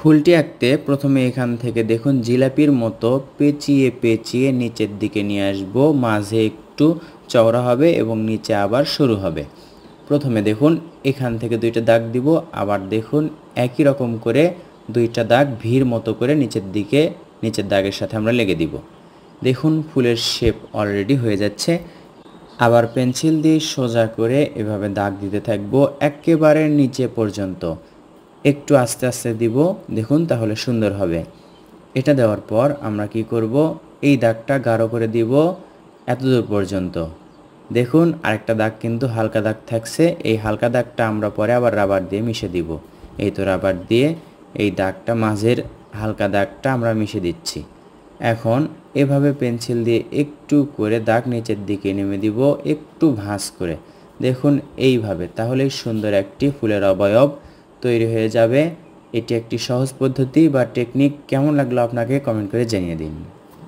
ফুলটি আঁকতে প্রথমে এখান থেকে দেখুন জিলাপির মতো পেঁচিয়ে পেঁচিয়ে নিচের দিকে নিয়ে আসবো, মাঝে একটু চওড়া হবে এবং নিচে আবার সরু হবে। প্রথমে দেখুন এখান থেকে দুইটা দাগ দিব, আবার দেখুন একই রকম করে দুইটা দাগ ভির মতো করে নিচের দিকে নিচের দাগের সাথে আমরা লেগে দিব। দেখুন ফুলের শেপ অলরেডি হয়ে যাচ্ছে। আবার পেন্সিল দিয়ে সোজা করে এভাবে দাগ দিতে থাকবো একেবারে নিচে পর্যন্ত। একটু আস্তে আস্তে দিব, দেখুন তাহলে সুন্দর হবে। এটা দেওয়ার পর আমরা কি করব, এই দাগটা গাঢ় করে দিব এতদূর পর্যন্ত। দেখুন আরেকটা দাগ কিন্তু হালকা দাগ থাকছে, এই হালকা দাগটা আমরা পরে আবার রাবার দিয়ে মিশে দিব। এই তো রাবার দিয়ে এই দাগটা মাঝের হালকা দাগটা আমরা মিশে দিচ্ছি। এখন এভাবে পেন্সিল দিয়ে একটু করে দাগ নিচের দিকে নেমে দিব, একটু ভাঁজ করে। দেখুন এইভাবে, তাহলেই সুন্দর একটি ফুলের অবয়ব তৈরি হয়ে যাবে। এটি একটি সহজ পদ্ধতি বা টেকনিক। কেমন লাগলো আপনাকে কমেন্ট করে জানিয়ে দিন।